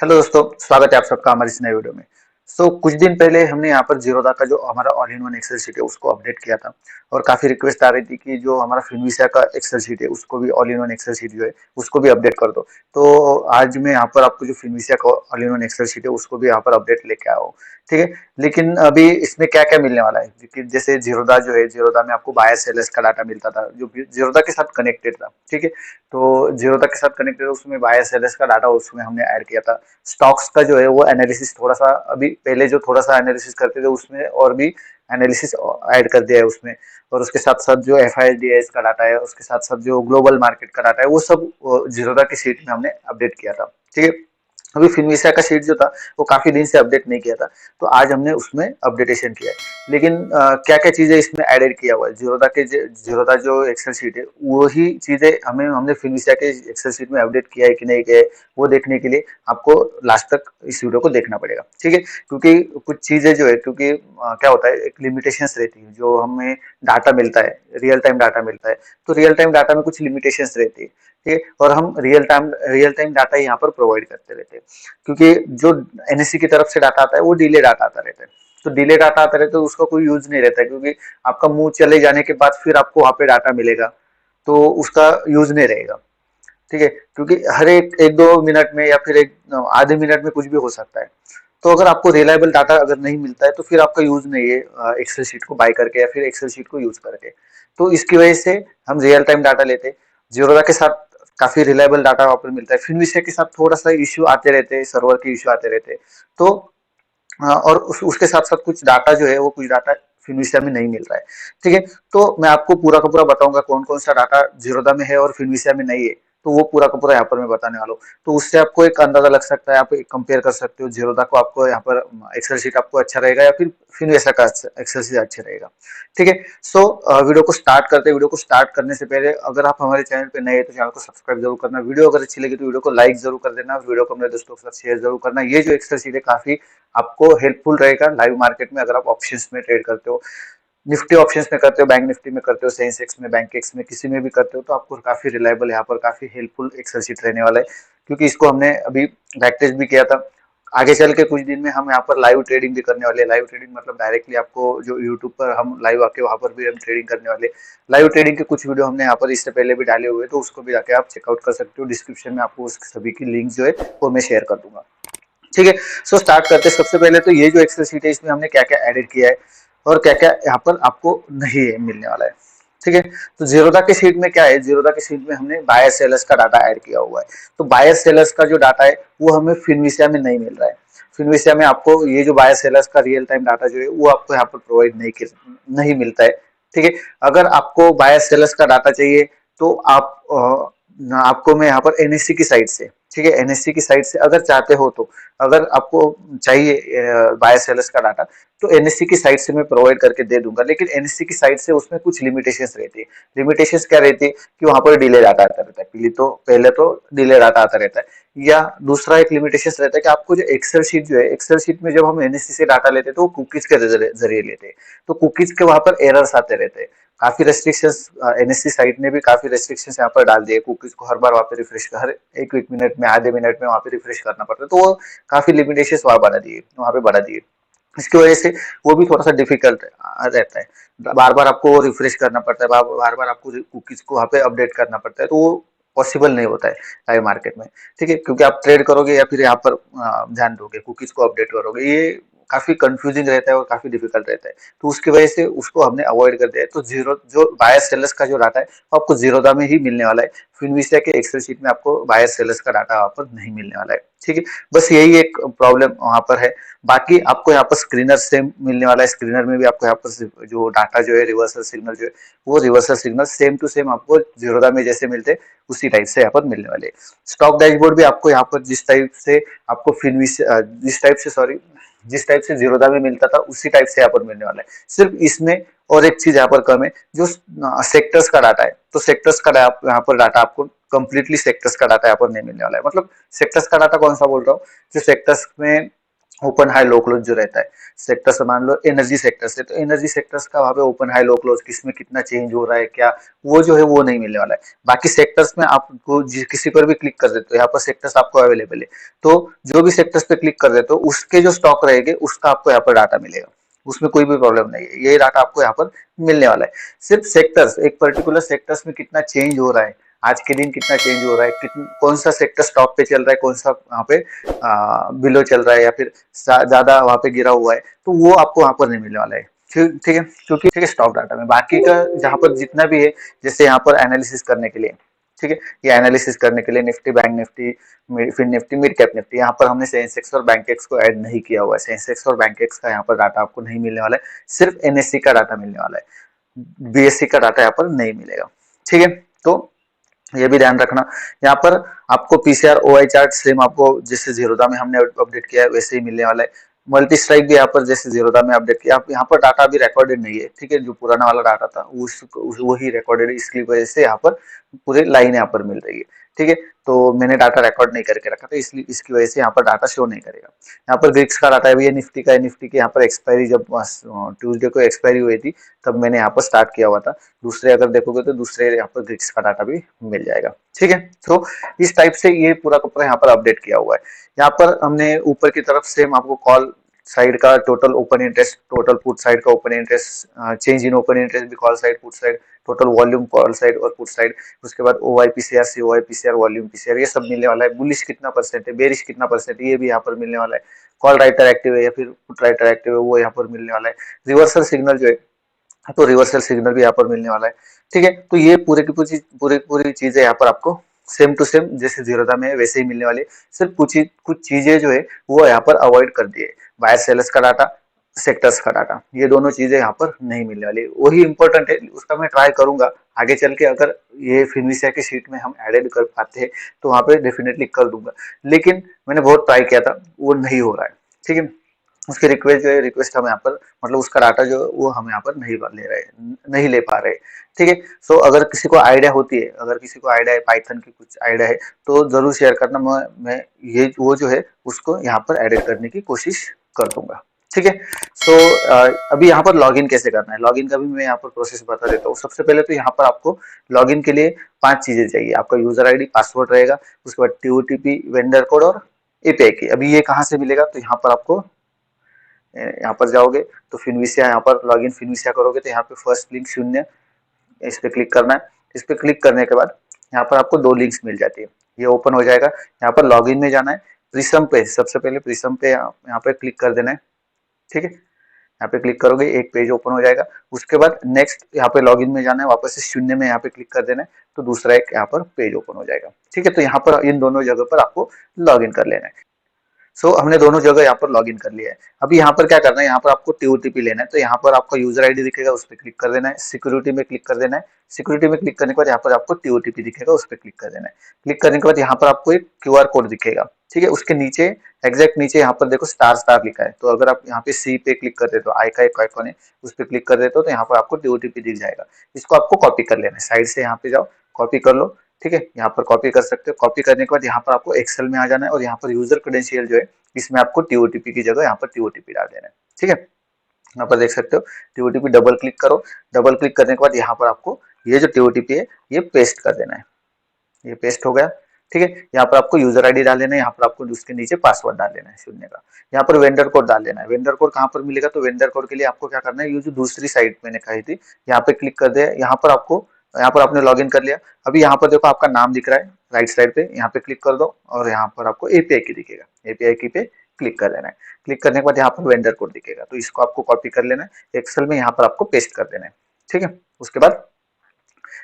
Hello दोस्तों, स्वागत है आप सबका हमारी इस नए वीडियो में। कुछ दिन पहले हमने यहाँ पर ज़ीरोधा का जो हमारा all in one excel sheet है उसको अपडेट किया था और काफ़ी रिक्वेस्ट आ रही थी कि जो हमारा फिनविसा का एक्सेल शीट है उसको भी all in one excel sheet जो है उसको भी अपडेट कर दो। तो आज मैं यहाँ पर आपको जो फिनविसा का all in one excel sheet है उसको भी यहाँ पर अपडेट लेके आया हूँ। ठीक है, लेकिन अभी इसमें क्या-क्या मिलने वाला है, क्योंकि जैसे ज़ीरोधा जो है, ज़ीरोधा में आपको बायर सेलर्स का डाटा मिलता था जो ज़ीरोधा के साथ कनेक्टेड था। ठीक है, तो ज़ीरोधा के साथ कनेक्टेड उसमें बायर सेलर्स का डाटा उसमें हमने ऐड किया था। स्टॉक्स का जो है वो एनालिसिस थोड़ा सा अभी पहले जो थोड़ा सा एनालिसिस करते थे उसमें और भी एनालिसिस ऐड कर दिया है उसमें। और उसके साथ साथ जो एफ आई डी एस का डाटा है, उसके साथ साथ जो ग्लोबल मार्केट का डाटा है, वो सब जीरोधा की शीट में हमने अपडेट किया था। ठीक है, अभी फिनविसा का शीट जो था वो काफी दिन से अपडेट नहीं किया था, तो आज हमने उसमें अपडेटेशन किया है। लेकिन क्या क्या चीजें इसमें एडेड किया हुआ है जीरोधा जो एक्सेल शीट है, वही चीजें हमें हमने फिनविसा के एक्सेल शीट में अपडेट किया है कि नहीं किया है, वो देखने के लिए आपको लास्ट तक इस वीडियो को देखना पड़ेगा। ठीक है, क्योंकि कुछ चीजें जो है, क्योंकि क्या होता है, एक लिमिटेशंस रहती है जो हमें डाटा मिलता है, रियल टाइम डाटा मिलता है। तो रियल टाइम डाटा में कुछ लिमिटेशंस रहती है। ठीक है, और हम रियल टाइम डाटा यहाँ पर प्रोवाइड करते रहते हैं, क्योंकि जो एनएससी की तरफ से डाटा आता है वो डिले डाटा आता रहता है। तो डिले डाटा आता रहता है तो उसका कोई यूज नहीं रहता है, क्योंकि आपका मुंह चले जाने के बाद फिर आपको वहां पे डाटा मिलेगा, तो उसका यूज नहीं रहेगा। ठीक है, क्योंकि हर एक एक दो मिनट में या फिर एक आधे मिनट में कुछ भी हो सकता है। तो अगर आपको रिलायबल डाटा अगर नहीं मिलता है तो फिर आपका यूज नहीं है एक्सेल शीट को बाय करके या फिर एक्सेल शीट को यूज करके। तो इसकी वजह से हम रियल टाइम डाटा लेते हैं। जीरोधा के साथ काफी रिलायबल डाटा वहाँ पर मिलता है। फिनविसा के साथ थोड़ा सा इश्यू आते रहते हैं, सर्वर के इश्यू आते रहते हैं। तो और उसके साथ साथ कुछ डाटा जो है वो कुछ डाटा फिनविसा में नहीं मिल रहा है। ठीक है, तो मैं आपको पूरा का पूरा बताऊंगा कौन कौन सा डाटा जीरोधा में है और फिनविसा में नहीं है। तो वो पूरा का पूरा यहाँ पर मैं बताने वाला हूँ, तो उससे आपको एक अंदाजा लग सकता है, आप कंपेयर कर सकते हो जीरोधा को, आपको यहाँ पर एक्सेल शीट आपको अच्छा रहेगा या फिर फिनविसा का एक्सेल शीट अच्छा रहेगा। ठीक है, वीडियो को स्टार्ट करते हैं। वीडियो को स्टार्ट करने से पहले अगर आप हमारे चैनल पे नए हैं तो चैनल को सब्सक्राइब जरूर करना। वीडियो अगर अच्छी लगी तो वीडियो को लाइक जरूर कर देना, वीडियो को अपने दोस्तों के साथ शेयर जरूर करना। ये जो एक्सेल शीट है काफी आपको हेल्पफुल रहेगा लाइव मार्केट में, अगर आप ऑप्शंस में ट्रेड करते हो, निफ्टी ऑप्शंस में करते हो, बैंक निफ्टी में करते हो, सेंसेक्स में, बैंक एक्स में, किसी में भी करते हो, तो आपको काफी रिलायबल यहाँ पर काफी हेल्पफुल एक्सेल शीट रहने वाला है। क्योंकि इसको हमने अभी बैक टेस्ट भी किया था। आगे चल के कुछ दिन में हम यहाँ पर लाइव ट्रेडिंग भी करने वाले हैं। लाइव ट्रेडिंग मतलब डायरेक्टली आपको जो यूट्यूब पर हम लाइव आके वहां पर भी हम ट्रेडिंग करने वाले हैं। लाइव ट्रेडिंग के कुछ वीडियो हमने यहाँ पर इससे पहले भी डाले हुए हैं, तो उसको भी जाके आप चेकआउट कर सकते हो। डिस्क्रिप्शन में आपको उस सभी की लिंक जो है वो मैं शेयर कर दूंगा। ठीक है, स्टार्ट करते हैं। सबसे पहले तो ये जो एक्सेल शीट है इसमें हमने क्या क्या एडिट किया है और क्या क्या यहाँ पर आपको नहीं है मिलने वाला है। ठीक है, तो जीरोधा की शीट में क्या है, जीरोधा की शीट में हमने बायर सेलर्स का डाटा ऐड किया हुआ है। तो बायर सेलर्स का जो डाटा है वो हमें फिनविसा में नहीं मिल रहा है। फिनविसा में आपको ये जो बायर सेलर्स का रियल टाइम डाटा जो है वो आपको यहाँ पर प्रोवाइड नहीं मिलता है। ठीक है, अगर आपको बायर सेलर्स का डाटा चाहिए तो आपको मैं यहाँ पर एनएससी की साइट से, ठीक है, एनएससी की साइट से अगर चाहते हो तो, अगर आपको चाहिए बायर सेलर्स का डाटा, तो एनएससी की साइट से मैं प्रोवाइड करके दे दूंगा। लेकिन एनएससी की साइट से उसमें कुछ लिमिटेशंस रहती है। लिमिटेशंस क्या रहती है कि वहां पर डिले डाटा आता रहता है। पहले तो डिले डाटा आता रहता है। या दूसरा एक लिमिटेशंस रहता है कि आपको जो एक्सेल शीट जो है, एक्सेल शीट में जब हम एनएससी से डाटा लेते हैं तो वो कुकीज के जरिए लेते हैं। तो कुकीज के वहां पर एरर्स आते रहते हैं। काफी रेस्ट्रिक्शंस एनएससी साइट ने भी काफी रेस्ट्रिक्शंस यहाँ पर डाल दिए। कुकीज को हर बार वहाँ पे रिफ्रेश, हर एक मिनट में, आधे मिनट में वहाँ पे रिफ्रेश करना पड़ता है। तो वो काफी लिमिटेशंस वहाँ पे बढ़ा दिए। इसकी वजह से वो भी थोड़ा सा डिफिकल्ट रहता है। बार बार आपको रिफ्रेश करना पड़ता है, बार बार आपको कुकीज को वहाँ पे अपडेट करना पड़ता है। तो वो पॉसिबल नहीं होता है लाइव मार्केट में। ठीक है, क्योंकि आप ट्रेड करोगे या फिर यहाँ पर ध्यान दोगे, कुकीज को अपडेट करोगे, ये काफी कंफ्यूजिंग रहता है और काफी डिफिकल्ट रहता है। तो उसकी वजह से उसको हमने अवॉइड कर दिया है। तो जो बायर सेलर्स का जो डाटा है वो आपको जीरोधा में ही मिलने वाला है। फिनविसा के एक्सेल शीट में आपको बायर सेलर्स का डाटा वहाँ पर नहीं मिलने वाला है। ठीक है, बस यही एक प्रॉब्लम वहाँ पर है। बाकी आपको यहाँ पर स्क्रीनर सेम मिलने वाला है। स्क्रीनर में भी आपको यहाँ पर जो डाटा जो है, रिवर्सल सिग्नल जो है, वो reversal signal same to same आपको जीरोधा में जैसे मिलते हैं उसी टाइप से यहाँ पर मिलने वाले हैं। स्टॉक डैशबोर्ड भी आपको यहाँ पर जिस टाइप से जीरोधा में मिलता था उसी टाइप से यहाँ पर मिलने वाला है। सिर्फ इसमें और एक चीज यहाँ पर कम है, जो सेक्टर्स का डाटा है। तो सेक्टर्स का यहाँ पर डाटा आपको कंप्लीटली सेक्टर्स का डाटा यहाँ पर नहीं मिलने वाला है। मतलब सेक्टर्स का डाटा कौन सा बोल रहा हूँ, जो सेक्टर्स में ओपन हाई लो क्लोज जो रहता है सेक्टर से, मान लो एनर्जी सेक्टर से, तो एनर्जी सेक्टर्स का वहाँ पे ओपन हाई लो क्लोज किसमें कितना चेंज हो रहा है क्या, वो जो है वो नहीं मिलने वाला है। बाकी सेक्टर्स में आपको किसी पर भी क्लिक कर देते हो, यहाँ पर सेक्टर्स आपको अवेलेबल है, तो जो भी सेक्टर्स पे क्लिक कर देते हो उसके जो स्टॉक रहेंगे उसका आपको यहाँ पर डाटा मिलेगा, उसमें कोई भी प्रॉब्लम नहीं है, ये डाटा आपको यहाँ पर मिलने वाला है। सिर्फ सेक्टर्स, एक पर्टिकुलर सेक्टर्स में कितना चेंज हो रहा है, आज के दिन कितना चेंज हो रहा है, कौन सा सेक्टर स्टॉक पे चल रहा है, कौन सा वहाँ पे बिलो चल रहा है या फिर ज्यादा वहां पे गिरा हुआ है, तो वो आपको वहां पर नहीं मिलने वाला है। ठीक है, क्योंकि ठीक है स्टॉक डाटा में बाकी का जहां पर जितना भी है, जैसे यहाँ पर एनालिसिस करने के लिए, ठीक है, ये एनालिसिस करने के लिए निफ्टी, बैंक निफ्टी, फिर निफ्टी, मिड कैप निफ्टी, यहाँ पर हमने सेंसेक्स और बैंकेक्स को ऐड नहीं किया हुआ है, सेंसेक्स और बैंकेक्स का यहाँ पर डाटा आपको नहीं मिलने वाला है, सिर्फ एनएससी का डाटा मिलने वाला है, बीएससी का डाटा यहाँ पर नहीं मिलेगा। ठीक है, तो ये भी ध्यान रखना। यहाँ पर आपको पीसीआर ओआई चार्ट सेम आपको जैसे जीरोधा में हमने अपडेट किया है वैसे ही मिलने वाला है। मल्टी स्ट्राइक भी यहाँ पर जैसे जीरोधा में अपडेट किया, आप यहाँ पर डाटा भी रिकॉर्डेड नहीं है, ठीक है, जो पुराना वाला डाटा था वही रिकॉर्डेड है, इसकी वजह से यहाँ पर पूरी लाइन यहाँ पर मिल रही है। ठीक है, तो मैंने डाटा रिकॉर्ड नहीं करके रखा था, इसलिए इसकी वजह से यहाँ पर डाटा शो नहीं करेगा। यहाँ पर ग्रिक्स का डाटा भी है, निफ्टी का है, निफ्टी के यहाँ पर एक्सपायरी जब ट्यूजडे को एक्सपायरी हुई थी तब मैंने यहाँ पर स्टार्ट किया हुआ था। दूसरे अगर देखोगे तो दूसरे यहाँ पर ग्रिक्स का डाटा भी मिल जाएगा। ठीक है, तो इस टाइप से ये पूरा का पूरा यहाँ पर अपडेट किया हुआ है। यहाँ पर हमने ऊपर की तरफ सेम आपको कॉल साइड का total open interest, total put side का open interest, change in open interest भी call side put side, total volume call side और पुट साइड, उसके बाद ओवाईपीसीआर, सीओवाईपीसीआर, वॉल्यूम पीसीआर, ये सब मिलने वाला है। बुलिश कितना परसेंट है, बेरिश कितना परसेंट है, ये भी यहाँ पर मिलने वाला है। कॉल राइटर एक्टिव है या फिर पुट राइटर एक्टिव है, वो यहाँ पर मिलने वाला है। रिवर्सल सिग्नल जो है, तो रिवर्सल सिग्नल भी यहाँ पर मिलने वाला है। ठीक है, तो ये पूरे की पूरी पूरी चीजें यहाँ पर आपको सेम टू सेम जैसे जीरोधा में है वैसे ही मिलने वाली है। सिर्फ कुछ चीजें जो है वो यहाँ पर अवॉइड कर दिए, बायर सेलर्स का डाटा, सेक्टर्स का डाटा, ये दोनों चीजें यहाँ पर नहीं मिलने वाली, वही इंपॉर्टेंट है, उसका मैं ट्राई करूंगा आगे चल के, अगर ये फिनविशिया की शीट में हम एडेड कर पाते हैं तो वहां पे डेफिनेटली कर दूंगा, लेकिन मैंने बहुत ट्राई किया था वो नहीं हो रहा है। ठीक है, उसकी रिक्वेस्ट जो है, रिक्वेस्ट हम यहाँ पर मतलब उसका डाटा जो वो हम यहाँ पर नहीं ले रहे, नहीं ले पा रहे। ठीक है, सो अगर किसी को आइडिया होती है, अगर किसी को आइडिया है पाइथन की कुछ आइडिया है तो जरूर शेयर करना, मैं ये वो जो है उसको यहाँ पर एडिट करने की कोशिश कर दूंगा। ठीक है, सो अभी यहाँ पर लॉगिन कैसे करना है, लॉगिन का भी मैं यहाँ पर प्रोसेस बता देता हूँ। सबसे पहले तो यहाँ पर आपको लॉगिन के लिए 5 चीजें चाहिए, आपका यूजर आईडी, पासवर्ड रहेगा, उसके बाद टीओटीपी, वेंडर कोड और एपीआई की। अभी ये कहाँ से मिलेगा, तो यहाँ पर आपको यहाँ पर जाओगे तो फिनविशिया, यहाँ पर लॉगिन फिनविशिया करोगे तो यहाँ पे फर्स्ट लिंक 0, इस पे क्लिक करना है। इस पे क्लिक करने के बाद यहाँ पर आपको 2 लिंक्स मिल जाती है, ये ओपन हो जाएगा। यहाँ पर लॉगिन में जाना है, प्रिज्म पे सबसे पहले प्रिज्म पे यहाँ पे क्लिक कर देना है। ठीक है, यहाँ पे क्लिक करोगे एक पेज ओपन हो जाएगा। उसके बाद नेक्स्ट यहाँ पे लॉगिन में जाना है, वापस से 0 में यहाँ पे क्लिक कर देना है, तो दूसरा एक यहाँ पर पेज ओपन हो जाएगा। ठीक है, तो यहाँ पर इन दोनों जगह पर आपको लॉगिन कर लेना है। हमने दोनों जगह यहाँ पर लॉगिन कर लिया है। अभी यहाँ पर क्या करना है, यहाँ पर आपको टीओटीपी लेना है, तो यहाँ पर आपका यूजर आईडी दिखेगा, उस पर क्लिक कर देना है। सिक्योरिटी में क्लिक कर देना है, सिक्योरिटी में क्लिक करने के बाद यहाँ पर आपको टीओटीपी दिखेगा, उस पर क्लिक कर देना है। क्लिक करने के बाद यहाँ पर आपको एक क्यूआर कोड दिखेगा। ठीक है, उसके नीचे एग्जैक्ट नीचे यहाँ पर देखो स्टार स्टार लिखा है, तो अगर आप यहाँ पे सी पे क्लिक कर देते हो, आई का एक आइकॉन है उस पर क्लिक कर देते हो, तो यहाँ पर आपको टीओटीपी दिख जाएगा। इसको आपको कॉपी कर लेना है, साइड से यहाँ पे जाओ कॉपी कर लो। ठीक है, यहाँ पर कॉपी कर सकते हो। कॉपी करने के बाद यहाँ पर आपको एक्सेल में आ जाना है और यहाँ पर यूजर क्रेडेंशियल जो है इसमें आपको टीओटीपी की जगह यहाँ पर टीओटीपी डाल देना है। ठीक है, यहाँ पर देख सकते हो टीओटीपी, डबल क्लिक करो। डबल क्लिक करने के बाद यहाँ पर आपको ये जो टीओटीपी है ये पेस्ट कर देना है, ये पेस्ट हो गया। ठीक है, यहाँ पर आपको यूजर आईडी डाल देना है, यहाँ पर आपको उसके नीचे पासवर्ड डाल देना है 0 का। यहाँ पर वेंडर कोड डाल देना है। वेंडर कोड कहाँ पर मिलेगा, तो वेंडर कोड के लिए आपको क्या करना है, ये जो दूसरी साइट मैंने कही थी यहाँ पे क्लिक कर दे। यहाँ पर आपको, यहाँ पर आपने लॉगिन कर लिया, अभी यहाँ पर देखो आपका नाम दिख रहा है राइट साइड पे, यहाँ पे क्लिक कर दो और यहाँ पर आपको एपीआई की दिखेगा, एपीआई की पे क्लिक कर देना है। क्लिक करने के बाद यहाँ पर वेंडर कोड दिखेगा, तो इसको आपको कॉपी कर लेना है, एक्सेल में यहाँ पर आपको पेस्ट कर देना है। ठीक है, उसके बाद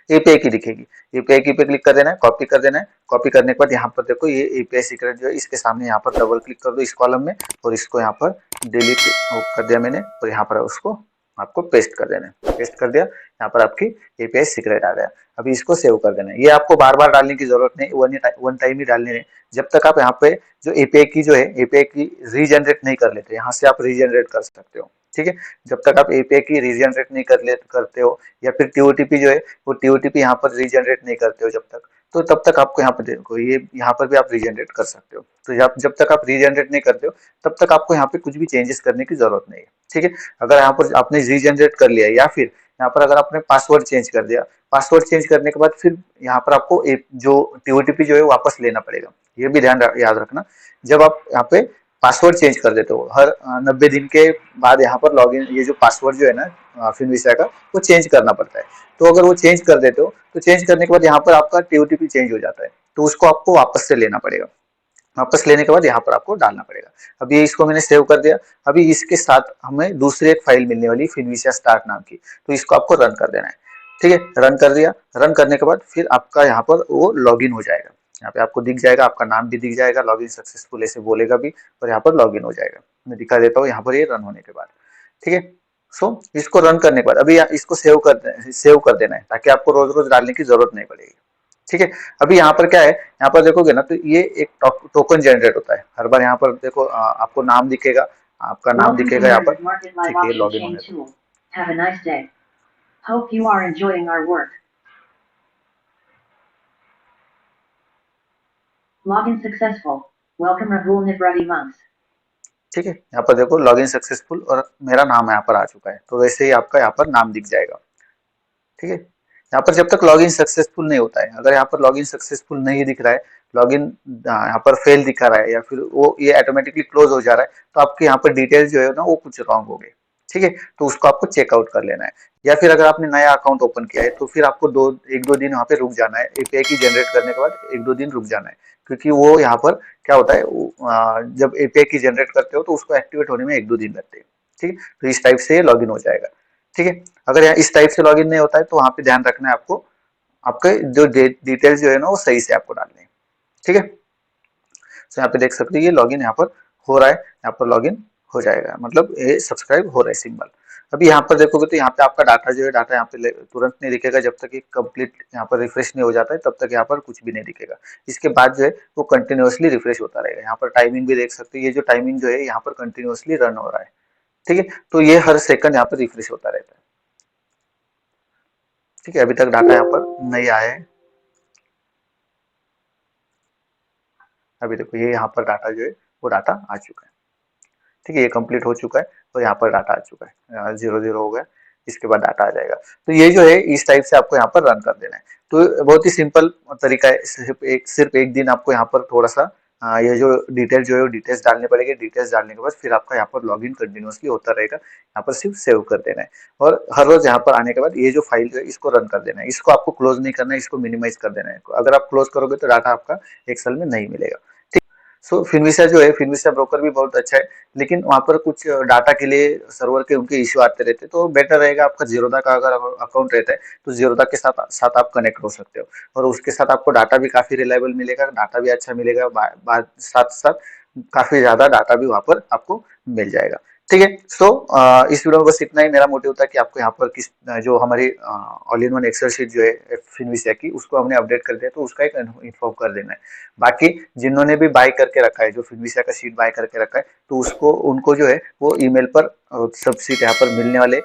एपीआई की दिखेगी, एपीआई की पे क्लिक कर देना है, कॉपी कर देना है। कॉपी करने के बाद यहाँ पर देखो ये एपीआई सीक्रेट जो है इसके सामने यहाँ पर डबल क्लिक कर दो इस कॉलम में, और इसको यहाँ पर डिलीट कर दिया मैंने, और यहाँ पर उसको आपको पेस्ट कर देना है। पेस्ट कर दिया, यहाँ पर आपकी एपीआई सीक्रेट आ गया। अभी इसको सेव कर देना है। ये आपको बार बार डालने की जरूरत नहीं, वन टाइम ही डालने है। जब तक आप यहाँ पे जो एपीआई की जो है एपीआई की रीजनरेट नहीं कर लेते, यहाँ से आप रीजनरेट कर सकते हो। ठीक है, जब तक आप एपीआई की रीजनरेट नहीं करते हो या फिर टीओटीपी जो है वो टीओटीपी यहाँ पर रीजनरेट नहीं करते हो जब तक, तो तब तक आपको यहाँ पे देखो ये यहाँ पर भी आप रीजनरेट कर सकते हो। तो जब जब तक आप रीजनरेट नहीं करते हो तब तक आपको यहाँ पे कुछ भी चेंजेस करने की जरूरत नहीं है। ठीक है, अगर यहाँ पर आपने रीजनरेट कर लिया या फिर यहाँ पर अगर आपने पासवर्ड चेंज कर दिया, पासवर्ड चेंज करने के बाद फिर यहाँ पर आपको एक जो ओटीपी जो है वापस लेना पड़ेगा। ये भी ध्यान याद रखना, जब आप यहाँ पे पासवर्ड चेंज कर देते हो हर 90 दिन के बाद यहाँ पर लॉगिन ये जो पासवर्ड जो है ना फिनविसा का वो चेंज करना पड़ता है। तो अगर वो चेंज कर देते हो तो चेंज करने के बाद यहाँ पर आपका टीओटीपी चेंज हो जाता है, तो उसको आपको वापस से लेना पड़ेगा। वापस लेने के बाद यहाँ पर आपको डालना पड़ेगा। अभी इसको मैंने सेव कर दिया। अभी इसके साथ हमें दूसरी एक फाइल मिलने वाली फिनविसा स्टार्ट नाम की, तो इसको आपको रन कर देना है। ठीक है, रन कर दिया। रन करने के बाद फिर आपका यहाँ पर वो लॉगिन हो जाएगा। यहाँ पे आपको दिख जाएगा, आपका नाम भी दिख जाएगा, लॉगिन सक्सेसफुल ऐसे बोलेगा भी, और यहाँ पर लॉगिन हो जाएगा। मैं दिखा देता हूँ यहाँ पर ये रन होने के बाद। ठीक है, सो इसको रन करने के बाद अभी इसको सेव कर देना है ताकि आपको रोज रोज डालने की जरूरत नहीं पड़ेगी। ठीक है, अभी यहाँ पर क्या है, यहाँ पर देखोगे ना तो ये एक टोकन जनरेट होता है हर बार। यहाँ पर देखो आपको नाम दिखेगा, आपका नाम दिखेगा यहाँ पर। ठीक है, लॉगिन होने दो। Have a nice day. Hope you are enjoying our work. Login successful. Welcome Rahul Nibrati Monks. ठीक है, यहाँ पर देखो लॉगिन सक्सेसफुल और मेरा नाम यहाँ पर आ चुका है, तो वैसे ही आपका यहाँ पर नाम दिख जाएगा। ठीक है, यहाँ पर जब तक लॉगिन सक्सेसफुल नहीं होता है, अगर यहाँ पर लॉगिन सक्सेसफुल नहीं दिख रहा है, लॉगिन यहाँ पर फेल दिखा रहा है या फिर वो ये ऑटोमेटिकली क्लोज हो जा रहा है, तो आपके यहाँ पर डिटेल्स जो है ना वो कुछ रॉन्ग हो गए। ठीक है, तो उसको आपको चेकआउट कर लेना है। या फिर अगर आपने नया अकाउंट ओपन किया है तो फिर आपको एक दो दिन वहाँ पे रुक जाना है। एपीआई की जनरेट करने के बाद एक दो दिन रुक जाना है, क्योंकि वो यहाँ पर क्या होता है जब एपीआई की जनरेट करते हो तो उसको एक्टिवेट होने में एक दो दिन लगते हैं। ठीक है, तो इस टाइप से लॉगिन हो जाएगा। ठीक है, अगर यहाँ इस टाइप से लॉगिन नहीं होता है तो वहां पे ध्यान रखना है आपको, आपके जो डिटेल्स जो है ना वो सही से आपको डालने हैं। ठीक है, तो यहाँ पे देख सकते हैं ये लॉगिन यहाँ पर हो रहा है, यहाँ पर लॉगिन हो जाएगा, मतलब ये सब्सक्राइब हो रहा है सिंबल। अभी यहाँ पर देखोगे तो यहाँ पे आपका डाटा जो है, डाटा यहाँ पे तुरंत नहीं दिखेगा, जब तक ये कंप्लीट यहाँ पर रिफ्रेश नहीं हो जाता है तब तक यहाँ पर कुछ भी नहीं दिखेगा। इसके बाद जो है वो कंटिन्यूअसली रिफ्रेश होता रहेगा। यहाँ पर टाइमिंग भी देख सकते हैं, ये जो टाइमिंग जो है यहाँ पर कंटिन्यूअसली रन हो रहा है। ठीक है, तो ये हर सेकंड यहाँ पर रिफ्रेश होता रहता है। ठीक है, अभी तक डाटा यहाँ पर नहीं आया है। अभी देखो ये यहाँ पर डाटा जो है वो डाटा आ चुका है। ठीक है, ये कंप्लीट हो चुका है और यहाँ पर डाटा आ चुका है, 0 0 हो गया। इसके बाद डाटा आ जाएगा। तो ये जो है इस टाइप से आपको यहाँ पर रन कर देना है। तो बहुत ही सिंपल तरीका है। सिर्फ एक दिन आपको यहाँ पर थोड़ा सा ये जो डिटेल जो है वो डिटेल्स डालने पड़ेंगे। डिटेल्स डालने के बाद फिर आपका यहाँ पर लॉगिन कंटिन्यूअसली होता रहेगा। यहाँ पर सिर्फ सेव कर देना है और हर रोज यहाँ पर आने के बाद ये जो फाइल है इसको रन कर देना है। इसको आपको क्लोज नहीं करना है, इसको मिनिमाइज कर देना है। अगर आप क्लोज करोगे तो डाटा आपका एक्सेल में नहीं मिलेगा। सो फिनविसा जो है, फिनविसा ब्रोकर भी बहुत अच्छा है, लेकिन वहाँ पर कुछ डाटा के लिए सर्वर के उनके इश्यू आते रहते हैं। तो बेटर रहेगा आपका जीरोधा का अगर अकाउंट रहता है तो जीरोधा के साथ साथ आप कनेक्ट हो सकते हो और उसके साथ आपको डाटा भी काफी रिलायबल मिलेगा, डाटा भी अच्छा मिलेगा, साथ साथ काफी ज्यादा डाटा भी वहाँ पर आपको मिल जाएगा। ठीक है, सो इस वीडियो में बस इतना ही। मेरा मोटिव था कि आपको यहाँ पर किस जो हमारी all in one excel sheet जो है फिनविसा की उसको हमने अपडेट कर दिया, तो उसका एक इन्फॉर्म कर देना है। बाकी जिन्होंने भी बाय करके रखा है, जो फिनविसा का शीट बाय करके रखा है, तो उसको उनको जो है वो ईमेल पर सब शीट यहाँ पर मिलने वाले।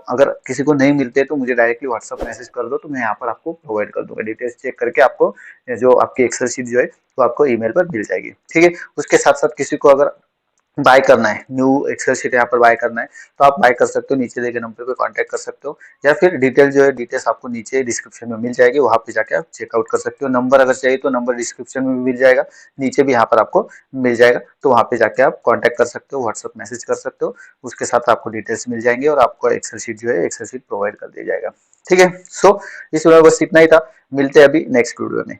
अगर किसी को नहीं मिलते तो मुझे डायरेक्टली व्हाट्सअप मैसेज कर दो, तो मैं यहाँ पर आपको प्रोवाइड कर दूंगा। डिटेल्स चेक करके आपको जो आपकी एक्सेल शीट जो है वो आपको ईमेल पर मिल जाएगी। ठीक है, उसके साथ साथ किसी को अगर बाय करना है, न्यू एक्सेल शीट यहाँ पर बाय करना है, तो आप बाय कर सकते हो। नीचे दिए गए नंबर पे कांटेक्ट कर सकते हो या फिर डिटेल जो है डिटेल्स आपको नीचे डिस्क्रिप्शन में मिल जाएगी, वहां पे जाके आप चेकआउट कर सकते हो। नंबर अगर चाहिए तो नंबर डिस्क्रिप्शन में भी मिल जाएगा, नीचे भी यहाँ पर आपको मिल जाएगा, तो वहां पे जाके आप कॉन्टेक्ट कर सकते हो, व्हाट्सअप मैसेज कर सकते हो। उसके साथ आपको डिटेल्स मिल जाएंगे और आपको एक्सेल शीट जो है एक्सेल शीट प्रोवाइड कर दिया जाएगा। ठीक है, सो इस वीडियो में बस इतना ही था। मिलते हैं अभी नेक्स्ट वीडियो में।